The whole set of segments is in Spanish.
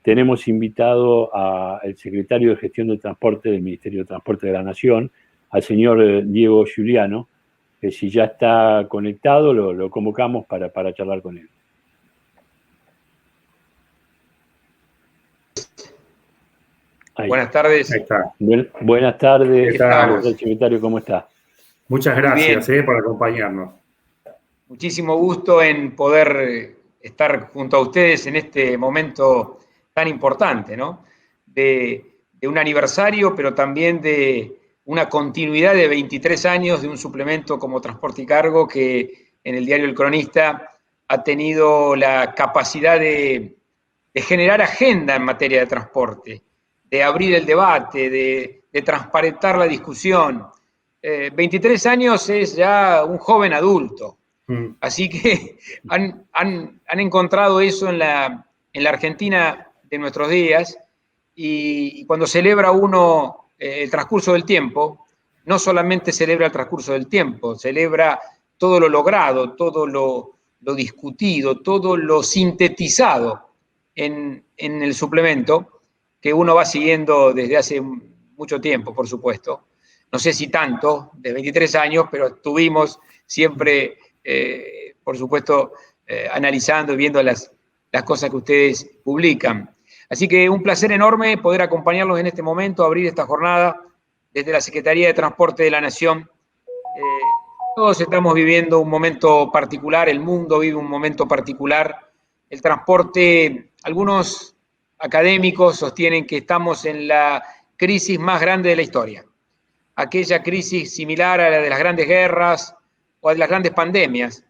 tenemos invitado al secretario de Gestión del Transporte del Ministerio de Transporte de la Nación, al señor Diego Giuliano, que si ya está conectado lo convocamos para charlar con él. Ahí. Buenas tardes. Ahí está. Buenas tardes, secretario, ¿cómo está? Muchas gracias por acompañarnos. Muchísimo gusto en poder estar junto a ustedes en este momento tan importante, ¿no? De un aniversario, pero también de una continuidad de 23 años de un suplemento como Transporte y Cargo que en el diario El Cronista ha tenido la capacidad de generar agenda en materia de transporte, de abrir el debate, de transparentar la discusión. 23 años es ya un joven adulto. Así que han encontrado eso en la Argentina de nuestros días, y cuando celebra uno el transcurso del tiempo, no solamente celebra el transcurso del tiempo, celebra todo lo logrado, todo lo discutido, todo lo sintetizado en el suplemento que uno va siguiendo desde hace mucho tiempo, por supuesto. No sé si tanto, de 23 años, pero estuvimos siempre, por supuesto, analizando y viendo las cosas que ustedes publican. Así que un placer enorme poder acompañarlos en este momento, abrir esta jornada desde la Secretaría de Transporte de la Nación. Todos estamos viviendo un momento particular, el mundo vive un momento particular. El transporte, algunos académicos sostienen que estamos en la crisis más grande de la historia. Aquella crisis similar a la de las grandes guerras o a de las grandes pandemias.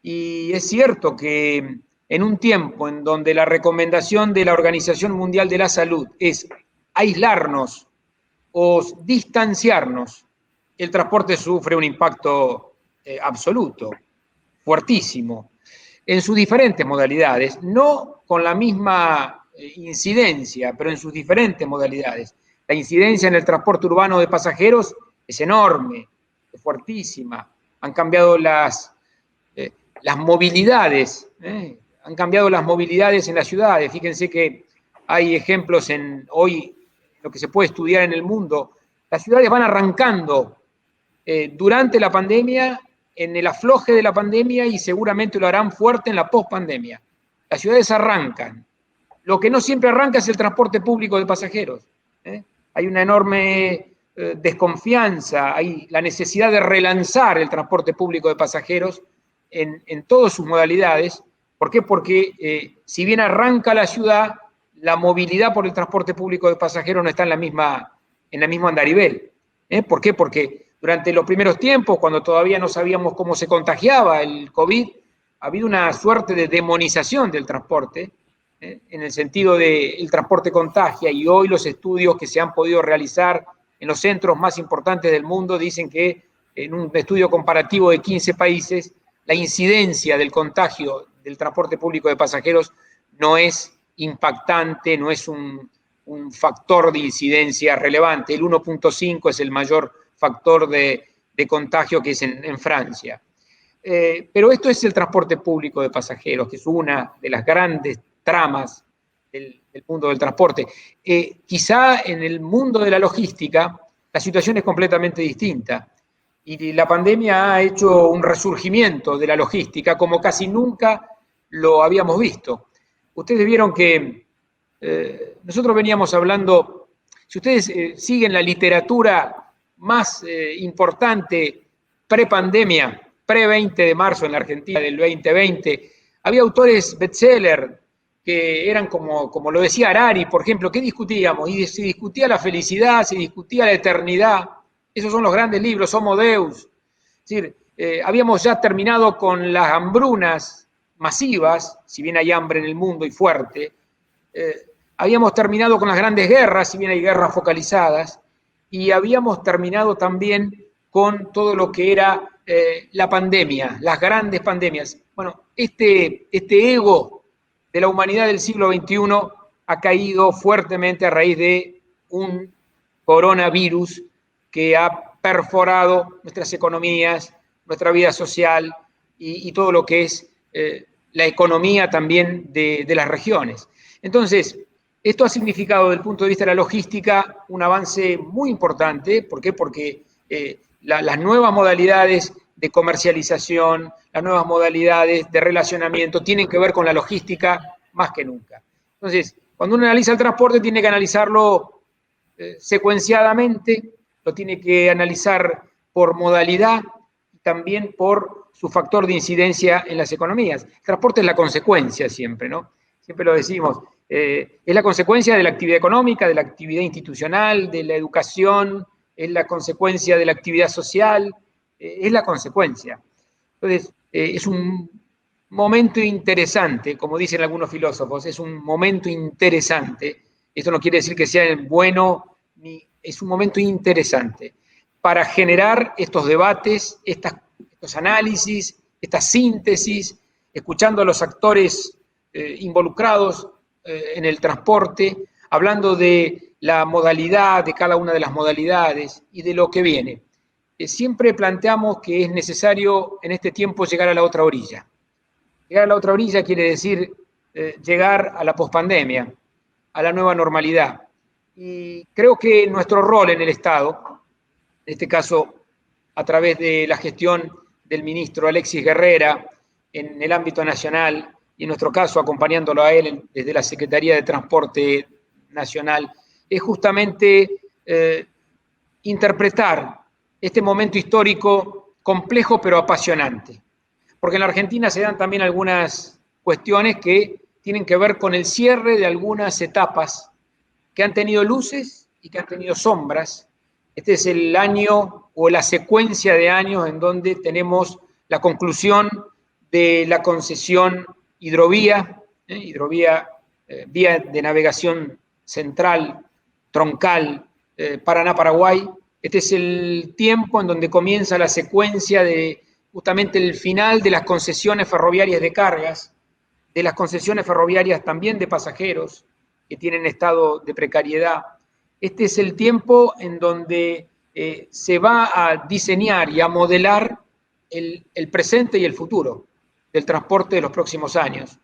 Y es cierto que en un tiempo en donde la recomendación de la Organización Mundial de la Salud es aislarnos o distanciarnos, el transporte sufre un impacto absoluto, fuertísimo, en sus diferentes modalidades, no con la misma incidencia, pero en sus diferentes modalidades. La incidencia en el transporte urbano de pasajeros es enorme, es fuertísima. Han cambiado las movilidades, han cambiado las movilidades en las ciudades. Fíjense que hay ejemplos hoy, lo que se puede estudiar en el mundo. Las ciudades van arrancando durante la pandemia, en el afloje de la pandemia, y seguramente lo harán fuerte en la pospandemia. Las ciudades arrancan. Lo que no siempre arranca es el transporte público de pasajeros. Hay una enorme desconfianza, hay la necesidad de relanzar el transporte público de pasajeros en todas sus modalidades. ¿Por qué? Porque si bien arranca la ciudad, la movilidad por el transporte público de pasajeros no está en el mismo andarivel. ¿Por qué? Porque durante los primeros tiempos, cuando todavía no sabíamos cómo se contagiaba el COVID, había una suerte de demonización del transporte, en el sentido de el transporte contagia, y hoy los estudios que se han podido realizar en los centros más importantes del mundo dicen que en un estudio comparativo de 15 países, la incidencia del contagio del transporte público de pasajeros no es impactante, no es un factor de incidencia relevante. El 1.5 es el mayor factor de contagio, que es en Francia. Pero esto es el transporte público de pasajeros, que es una de las grandes tramas del mundo del transporte. Quizá en el mundo de la logística la situación es completamente distinta, y la pandemia ha hecho un resurgimiento de la logística como casi nunca lo habíamos visto. Ustedes vieron que nosotros veníamos hablando, si ustedes siguen la literatura más importante pre-pandemia, pre-20 de marzo en la Argentina del 2020, había autores bestseller que eran como lo decía Harari, por ejemplo. ¿Qué discutíamos? Y se discutía la felicidad, se discutía la eternidad. Esos son los grandes libros, Homo Deus. Es decir, habíamos ya terminado con las hambrunas masivas, si bien hay hambre en el mundo y fuerte. Habíamos terminado con las grandes guerras, si bien hay guerras focalizadas. Y habíamos terminado también con todo lo que era la pandemia, las grandes pandemias. Bueno, este ego de la humanidad del siglo XXI ha caído fuertemente a raíz de un coronavirus que ha perforado nuestras economías, nuestra vida social y todo lo que es la economía también de las regiones. Entonces, Esto ha significado, desde el punto de vista de la logística, un avance muy importante. ¿Por qué? Porque las nuevas modalidades de comercialización, las nuevas modalidades de relacionamiento tienen que ver con la logística más que nunca. Entonces, cuando uno analiza el transporte, tiene que analizarlo secuenciadamente, lo tiene que analizar por modalidad y también por su factor de incidencia en las economías. El transporte es la consecuencia siempre, ¿no? Siempre lo decimos. Es la consecuencia de la actividad económica, de la actividad institucional, de la educación, es la consecuencia de la actividad social, es la consecuencia. Entonces, es un momento interesante, como dicen algunos filósofos, es un momento interesante. Esto no quiere decir que sea bueno, ni es un momento interesante para generar estos debates, estos análisis, estas síntesis, escuchando a los actores involucrados en el transporte, hablando de la modalidad, de cada una de las modalidades y de lo que viene. Siempre planteamos que es necesario en este tiempo llegar a la otra orilla. Llegar a la otra orilla quiere decir llegar a la pospandemia, a la nueva normalidad. Y creo que nuestro rol en el Estado, en este caso a través de la gestión del ministro Alexis Guerrera en el ámbito nacional, y en nuestro caso acompañándolo a él desde la Secretaría de Transporte Nacional, es justamente interpretar este momento histórico complejo pero apasionante. Porque en la Argentina se dan también algunas cuestiones que tienen que ver con el cierre de algunas etapas que han tenido luces y que han tenido sombras. Este es el año o la secuencia de años en donde tenemos la conclusión de la concesión hidrovía, vía de navegación central, troncal, Paraná-Paraguay. Este es el tiempo en donde comienza la secuencia de justamente el final de las concesiones ferroviarias de cargas, de las concesiones ferroviarias también de pasajeros, que tienen estado de precariedad. Este es el tiempo en donde se va a diseñar y a modelar el presente y el futuro del transporte de los próximos años.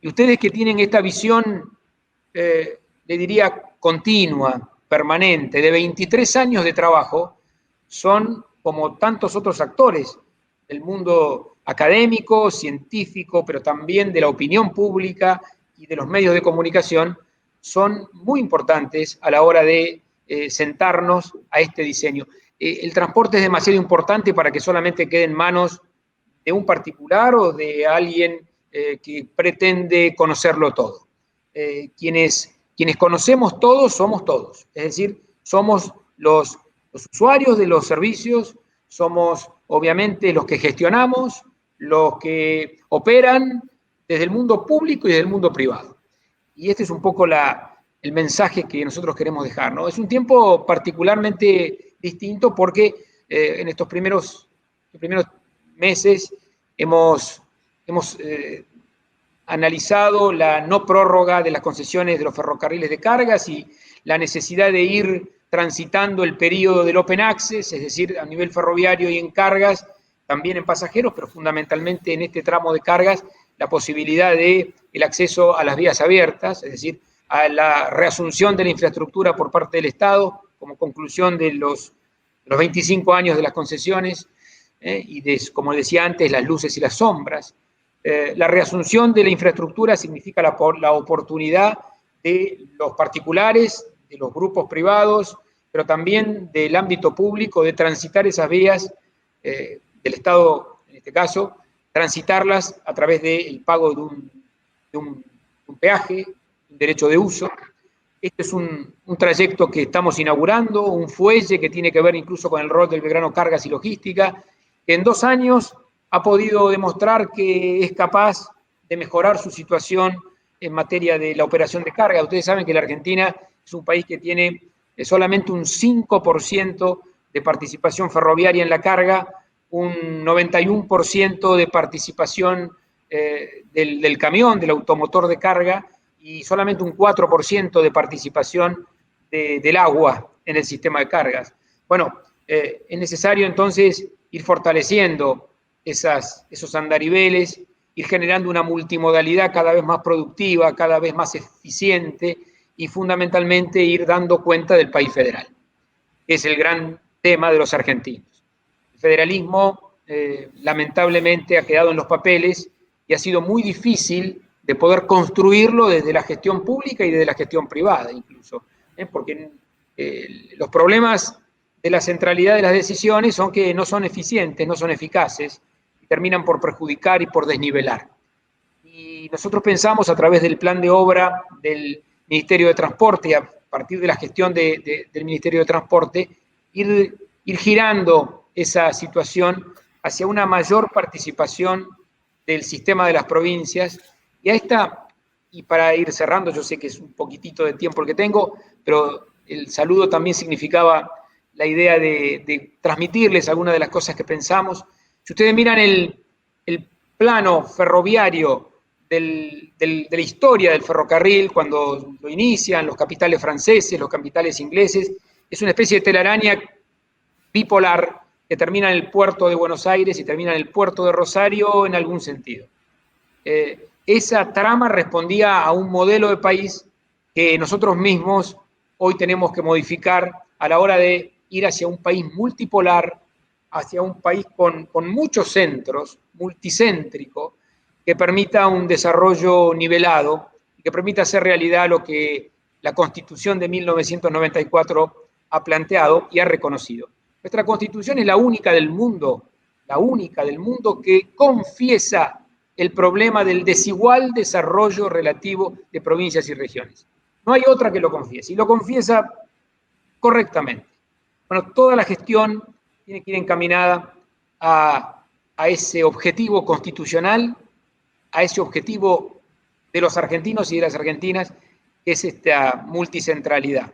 Y ustedes que tienen esta visión, le diría, continua, permanente, de 23 años de trabajo, son como tantos otros actores del mundo académico, científico, pero también de la opinión pública y de los medios de comunicación, son muy importantes a la hora de sentarnos a este diseño. El transporte es demasiado importante para que solamente quede en manos de un particular o de alguien que pretende conocerlo todo. Quienes conocemos todos somos todos, es decir, somos los usuarios de los servicios, somos obviamente los que gestionamos, los que operan desde el mundo público y desde el mundo privado. Y este es un poco el mensaje que nosotros queremos dejar, ¿no? Es un tiempo particularmente distinto porque en estos primeros meses hemos analizado la no prórroga de las concesiones de los ferrocarriles de cargas y la necesidad de ir transitando el periodo del open access, es decir, a nivel ferroviario y en cargas, también en pasajeros, pero fundamentalmente en este tramo de cargas, la posibilidad de el acceso a las vías abiertas, es decir, a la reasunción de la infraestructura por parte del Estado, como conclusión de los 25 años de las concesiones, y como decía antes, las luces y las sombras. La reasunción de la infraestructura significa la oportunidad de los particulares, de los grupos privados, pero también del ámbito público de transitar esas vías del Estado, en este caso, transitarlas a través del pago de un peaje, un derecho de uso. Este es un trayecto que estamos inaugurando, un fuelle que tiene que ver incluso con el rol del Belgrano Cargas y Logística, que en 2 años ha podido demostrar que es capaz de mejorar su situación en materia de la operación de carga. Ustedes saben que la Argentina es un país que tiene solamente un 5% de participación ferroviaria en la carga, un 91% de participación del camión, del automotor de carga, y solamente un 4% de participación del agua en el sistema de cargas. Bueno, es necesario entonces ir fortaleciendo esos andariveles, ir generando una multimodalidad cada vez más productiva, cada vez más eficiente, y fundamentalmente ir dando cuenta del país federal. Es el gran tema de los argentinos. El federalismo, lamentablemente, ha quedado en los papeles y ha sido muy difícil de poder construirlo desde la gestión pública y desde la gestión privada, incluso, porque los problemas de la centralidad de las decisiones son que no son eficientes, no son eficaces, y terminan por perjudicar y por desnivelar. Y nosotros pensamos, a través del plan de obra del Ministerio de Transporte, a partir de la gestión del Ministerio de Transporte, ir girando esa situación hacia una mayor participación del sistema de las provincias. Y para ir cerrando, yo sé que es un poquitito de tiempo el que tengo, pero el saludo también significaba la idea de transmitirles algunas de las cosas que pensamos. Si ustedes miran el plano ferroviario de la historia del ferrocarril, cuando lo inician los capitales franceses, los capitales ingleses, es una especie de telaraña bipolar que termina en el puerto de Buenos Aires y termina en el puerto de Rosario en algún sentido. Esa trama respondía a un modelo de país que nosotros mismos hoy tenemos que modificar a la hora de ir hacia un país multipolar, hacia un país con muchos centros, multicéntrico, que permita un desarrollo nivelado, que permita hacer realidad lo que la Constitución de 1994 ha planteado y ha reconocido. Nuestra Constitución es la única del mundo que confiesa el problema del desigual desarrollo relativo de provincias y regiones. No hay otra que lo confiese, y lo confiesa correctamente. Bueno, toda la gestión tiene que ir encaminada a ese objetivo constitucional, a ese objetivo de los argentinos y de las argentinas, que es esta multicentralidad.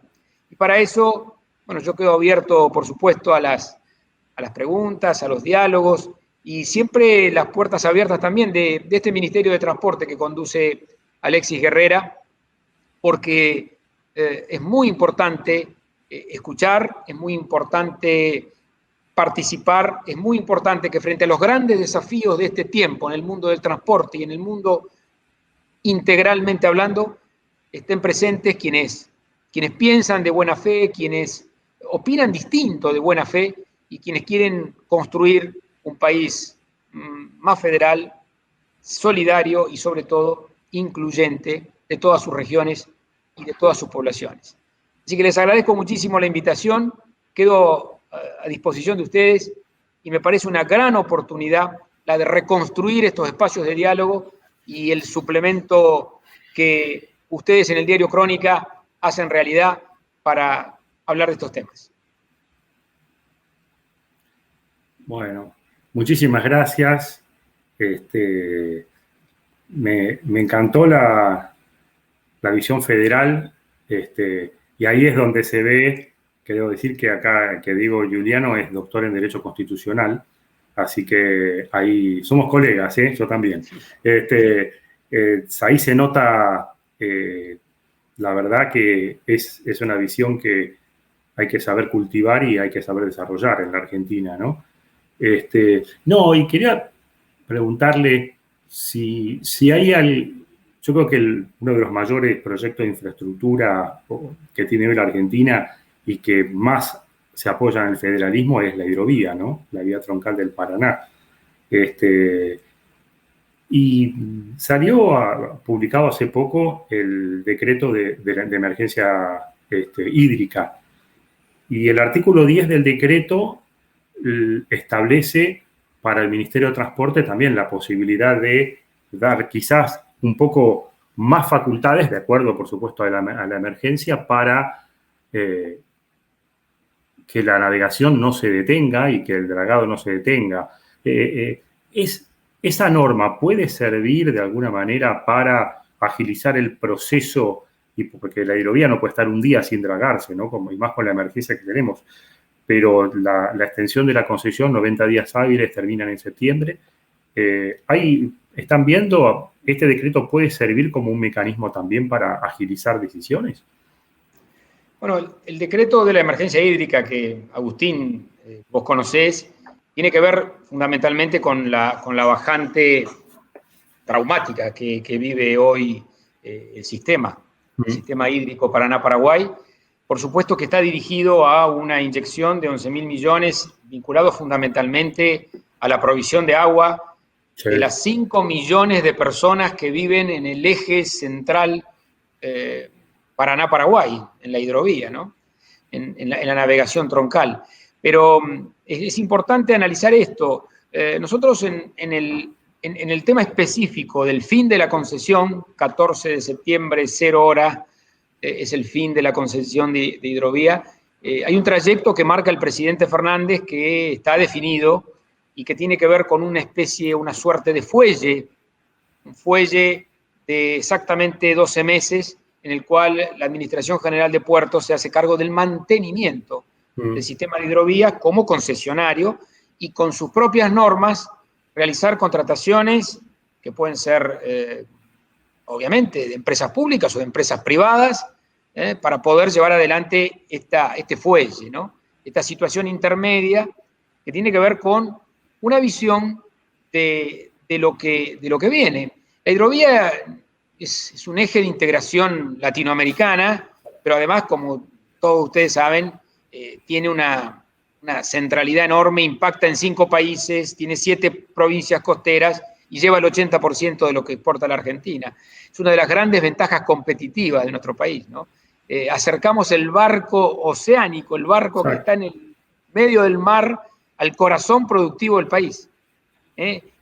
Y para eso, bueno, yo quedo abierto, por supuesto, a las preguntas, a los diálogos, y siempre las puertas abiertas también de este Ministerio de Transporte que conduce Alexis Guerrera, porque es muy importante escuchar, es muy importante participar, es muy importante que frente a los grandes desafíos de este tiempo en el mundo del transporte y en el mundo integralmente hablando, estén presentes quienes piensan de buena fe, quienes opinan distinto de buena fe y quienes quieren construir un país más federal, solidario y sobre todo incluyente de todas sus regiones y de todas sus poblaciones. Así que les agradezco muchísimo la invitación, quedo a disposición de ustedes y me parece una gran oportunidad la de reconstruir estos espacios de diálogo y el suplemento que ustedes en el diario Crónica hacen realidad para hablar de estos temas. Bueno, muchísimas gracias. Me encantó la visión federal, y ahí es donde se ve, que debo decir que acá, que Diego Giuliano es doctor en Derecho Constitucional, así que ahí somos colegas, yo también. Ahí se nota, la verdad que es una visión que hay que saber cultivar y hay que saber desarrollar en la Argentina, ¿no? Y quería preguntarle si hay yo creo que uno de los mayores proyectos de infraestructura que tiene hoy la Argentina y que más se apoya en el federalismo es la hidrovía, ¿no? La vía troncal del Paraná. Y salió publicado hace poco el decreto de emergencia hídrica. Y el artículo 10 del decreto establece para el Ministerio de Transporte también la posibilidad de dar quizás un poco más facultades, de acuerdo, por supuesto, a la emergencia, para que la navegación no se detenga y que el dragado no se detenga. ¿Esa norma puede servir de alguna manera para agilizar el proceso? Y porque la hidrovía no puede estar un día sin dragarse, ¿no? Y más con la emergencia que tenemos. Pero la extensión de la concesión, 90 días hábiles, terminan en septiembre. Ahí están viendo, ¿este decreto puede servir como un mecanismo también para agilizar decisiones? Bueno, el decreto de la emergencia hídrica que, Agustín, vos conocés, tiene que ver fundamentalmente con la bajante traumática que vive hoy el sistema. el sistema hídrico Paraná-Paraguay. Por supuesto que está dirigido a una inyección de 11.000 millones, vinculado fundamentalmente a la provisión de agua de las 5 millones de personas que viven en el eje central Paraná-Paraguay, en la hidrovía, ¿no? en la navegación troncal. Pero es importante analizar esto. Nosotros en el tema específico del fin de la concesión, 14 de septiembre, 0 horas, es el fin de la concesión de hidrovía. Hay un trayecto que marca el presidente Fernández que está definido y que tiene que ver con una suerte de fuelle, un fuelle de exactamente 12 meses, en el cual la Administración General de Puertos se hace cargo del mantenimiento del sistema de hidrovía como concesionario y con sus propias normas realizar contrataciones que pueden ser, obviamente, de empresas públicas o de empresas privadas, para poder llevar adelante este fuelle, ¿no? Esta situación intermedia que tiene que ver con una visión de lo que viene. La hidrovía es un eje de integración latinoamericana, pero además, como todos ustedes saben, tiene una centralidad enorme, impacta en 5 países, tiene 7 provincias costeras y lleva el 80% de lo que exporta la Argentina. Es una de las grandes ventajas competitivas de nuestro país, ¿no? Acercamos el barco oceánico, el barco que está en el medio del mar, al corazón productivo del país,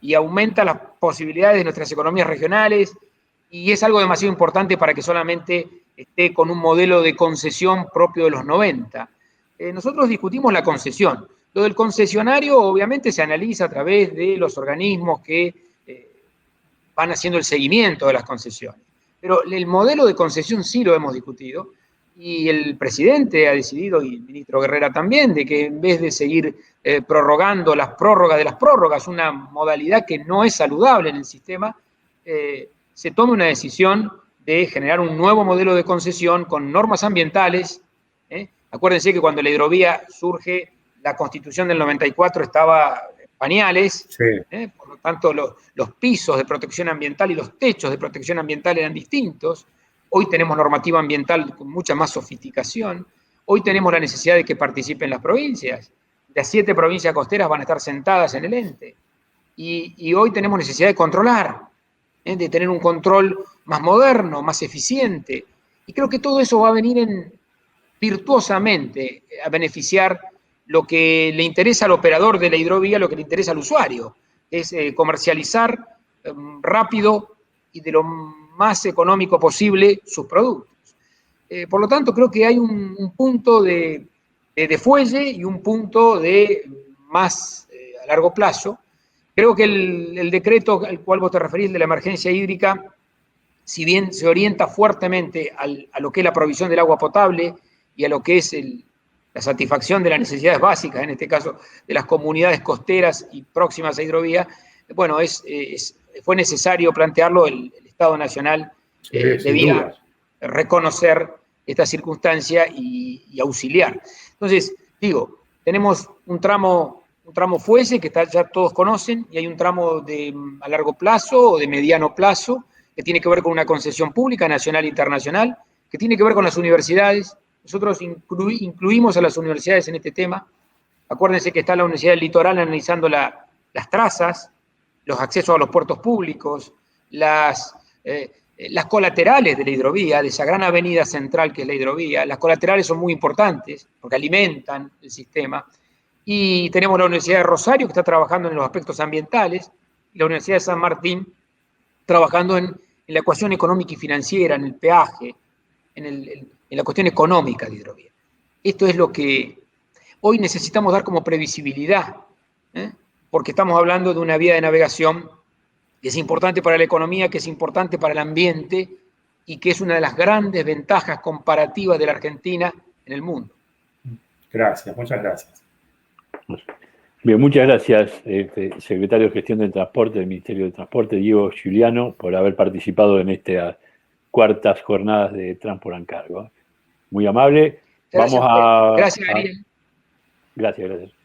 y aumenta las posibilidades de nuestras economías regionales, y es algo demasiado importante para que solamente esté con un modelo de concesión propio de los 90. Nosotros discutimos la concesión. Lo del concesionario obviamente se analiza a través de los organismos que van haciendo el seguimiento de las concesiones. Pero el modelo de concesión sí lo hemos discutido, y el presidente ha decidido, y el ministro Guerrera también, de que en vez de seguir prorrogando las prórrogas de las prórrogas, una modalidad que no es saludable en el sistema, se tome una decisión de generar un nuevo modelo de concesión con normas ambientales. Acuérdense que cuando la hidrovía surge, la Constitución del 94 estaba en pañales, por lo tanto los pisos de protección ambiental y los techos de protección ambiental eran distintos. Hoy tenemos normativa ambiental con mucha más sofisticación. Hoy tenemos la necesidad de que participen las provincias. Las 7 provincias costeras van a estar sentadas en el ente. Y hoy tenemos necesidad de controlar, de tener un control más moderno, más eficiente. Y creo que todo eso va a venir virtuosamente a beneficiar lo que le interesa al operador de la hidrovía, lo que le interesa al usuario, es comercializar rápido y de lo más económico posible sus productos. Por lo tanto, creo que hay un punto de fuelle y un punto de más a largo plazo. Creo que el decreto al cual vos te referís, de la emergencia hídrica, si bien se orienta fuertemente a lo que es la provisión del agua potable y a lo que es la satisfacción de las necesidades básicas, en este caso de las comunidades costeras y próximas a hidrovía, bueno, fue necesario plantearlo. El Estado Nacional debía reconocer esta circunstancia y auxiliar. Entonces, digo, tenemos un tramo fuelle que ya todos conocen, y hay un tramo a largo plazo o de mediano plazo que tiene que ver con una concesión pública nacional e internacional, que tiene que ver con las universidades. Nosotros incluimos a las universidades en este tema. Acuérdense que está la Universidad del Litoral analizando las trazas, los accesos a los puertos públicos, las colaterales de la hidrovía, de esa gran avenida central que es la hidrovía. Las colaterales son muy importantes porque alimentan el sistema. Y tenemos la Universidad de Rosario, que está trabajando en los aspectos ambientales, y la Universidad de San Martín trabajando en la ecuación económica y financiera, en el peaje, en la cuestión económica de hidrovía. Esto es lo que hoy necesitamos dar como previsibilidad, porque estamos hablando de una vía de navegación que es importante para la economía, que es importante para el ambiente y que es una de las grandes ventajas comparativas de la Argentina en el mundo. Gracias, muchas gracias. Bien, muchas gracias, secretario de Gestión del Transporte del Ministerio de Transporte, Diego Giuliano, por haber participado en estas cuartas jornadas de Transport and Cargo. Muy amable. Gracias, Vamos a... Gracias, Ariel. Gracias.